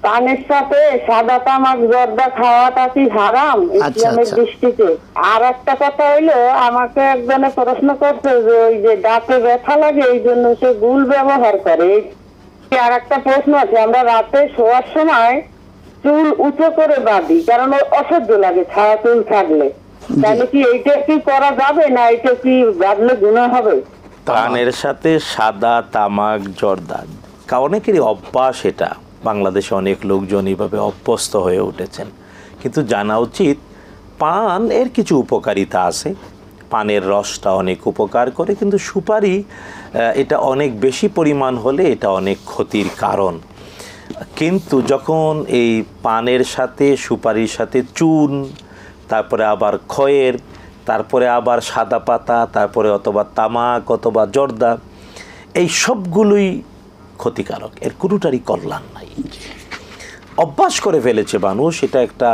পানের সাথে সাদা তামাক জর্দা খাওয়াটা কি হারাম ইসলামের দৃষ্টিতে? আর একটা কথা হইলো, আমাকে একজনে প্রশ্ন করছে যে ওই যে দাঁতে ব্যথা লাগে এই জন্য সে গুল ব্যবহার করে। আর একটা প্রশ্ন আছে, আমরা রাতে শোয়ার সময় চুল উঁচু করে বাঁধি কারণ অসহ্য লাগে ছাড়া চুল থাকলে, তাহলে কি এইটা কি করা যাবে না এটা কি বাঁধলে গুনাহ হবে? পানের সাথে সাদা তামাক জর্দা অনেকেরই অভ্যাস, এটা বাংলাদেশে অনেক লোকজন এইভাবে অভ্যস্ত হয়ে উঠেছেন। কিন্তু জানা উচিত পান এর কিছু উপকারিতা আছে, পানের রসটা অনেক উপকার করে, কিন্তু সুপারি এটা অনেক বেশি পরিমাণ হলে এটা অনেক ক্ষতির কারণ। কিন্তু যখন এই পানের সাথে সুপারির সাথে চুন, তারপরে আবার খয়ের, তারপরে আবার সাদা পাতা, তারপরে অথবা তামাক অথবা জর্দা, এই সবগুলোই ক্ষতিকারক, এর কোনোটারই কল্যাণ নাই। অভ্যাস করে ফেলেছে মানুষ, এটা একটা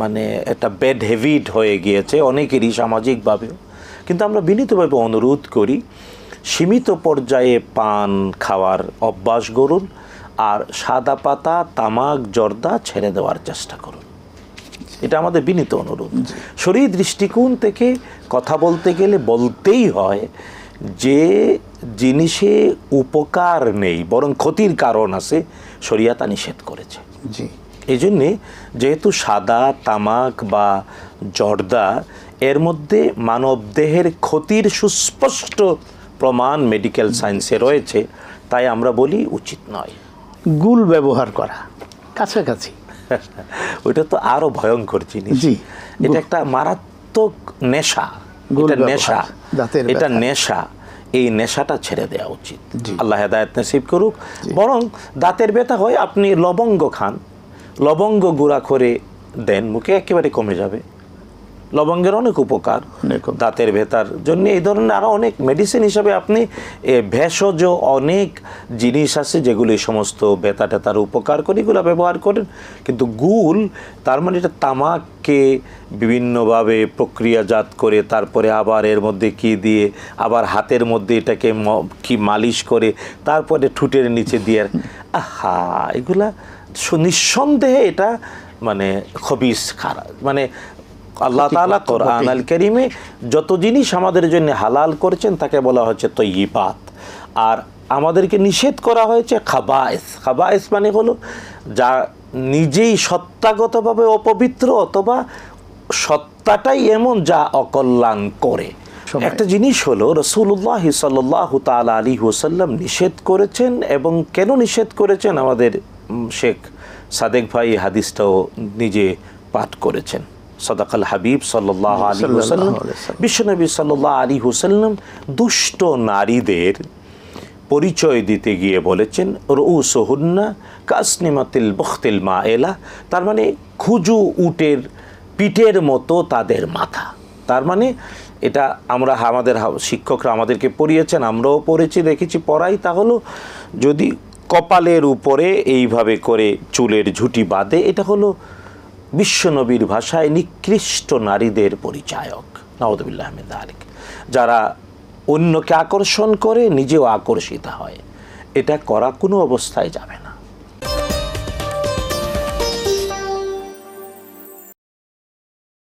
মানে একটা ব্যাড হ্যাবিট হয়ে গিয়েছে অনেকেরই সামাজিকভাবেও। কিন্তু আমরা বিনীতভাবে অনুরোধ করি সীমিত পর্যায়ে পান খাওয়ার অভ্যাস গড়ুন, আর সাদা পাতা তামাক জর্দা ছেড়ে দেওয়ার চেষ্টা করুন। এটা আমাদের বিনীত অনুরোধ। শরীর দৃষ্টিকোণ থেকে কথা বলতে গেলে বলতেই হয় যে জিনিসে উপকার নেই বরং ক্ষতির কারণ আছে, শরিয়া তা নিষেধ করেছে। জি, এই জন্যে যেহেতু সাদা তামাক বা জর্দা এর মধ্যে মানবদেহের ক্ষতির সুস্পষ্ট প্রমাণ মেডিকেল সায়েন্সে রয়েছে, তাই আমরা বলি উচিত নয়। গুল ব্যবহার করা কাছাকাছি ওইটা তো আরো ভয়ঙ্কর জিনিস। জি, এটা একটা মারাত্মক নেশা, এটা নেশা, এটা নেশা। এই নেশাটা ছেড়ে দেওয়া উচিত। আল্লাহ হেদায়েত নসিব করুক। বরং দাঁতের ব্যথা হয়, আপনি লবঙ্গ খান, লবঙ্গ গুঁড়া করে দেন, মুখে একেবারে কমে যাবে। লবঙ্গের অনেক উপকার দাঁতের ব্যথার জন্য। এই ধরনের আরও অনেক মেডিসিন হিসাবে আপনি ভেষজ অনেক জিনিস আছে যেগুলো এই সমস্ত ব্যথা ট্যাথার উপকার করে, এগুলো ব্যবহার করেন। কিন্তু গুল, তার মানে এটা তামাককে বিভিন্নভাবে প্রক্রিয়াজাত করে তারপরে আবার এর মধ্যে কি দিয়ে, আবার হাতের মধ্যে এটাকে কি মালিশ করে তারপরে ঠুটের নিচে দিয়ে, আহা, এগুলা নিঃসন্দেহে এটা মানে খবিস খারাপ। মানে আল্লাহ তাআলা কোরআন আল কারীমে যত জিনিস আমাদের জন্য হালাল করেছেন তাকে বলা হচ্ছে তয়্যিবাত, আর আমাদেরকে নিষেধ করা হয়েছে খাবায়েস। খাবায়েস মানে হলো যা নিজেই সত্তাগতভাবে অপবিত্র অথবা সত্তাটাই এমন যা অকল্যাণ করে। একটা জিনিস হলো রাসূলুল্লাহ সাল্লাল্লাহু তাআলা আলাইহি ওয়াসাল্লাম নিষেধ করেছেন, এবং কেন নিষেধ করেছেন আমাদের শেখ সাদেক ভাই হাদিসটাও নিজে পাঠ করেছেন। সাদাকাল হাবিব সাল্লাল্লাহু আলাইহি ওয়াসাল্লাম, বিশ্বনবী সাল্লাল্লাহু আলাইহি ওয়াসাল্লাম দুষ্ট নারীদের পরিচয় দিতে গিয়ে বলেছেন রউসুহুন্না কাসনিমাতিল বুখতিল মায়েলা, তার মানে খুজু উটের পিঠের মতো তাদের মাথা। তার মানে এটা আমরা আমাদের শিক্ষকরা আমাদেরকে পড়িয়েছেন, আমরাও পড়েছি, দেখেছি, পড়াই। তা হলো যদি কপালের উপরে এইভাবে করে চুলের ঝুঁটি বাঁধে, এটা হলো বিশ্বনবীর ভাষায় নিকৃষ্ট নারীদের পরিচায়ক। নাউযুবিল্লাহ মিন যালিক। যারা অন্যকে আকর্ষণ করে নিজেও আকর্ষিত হয়, এটা করা কোনো অবস্থায় যাবে না।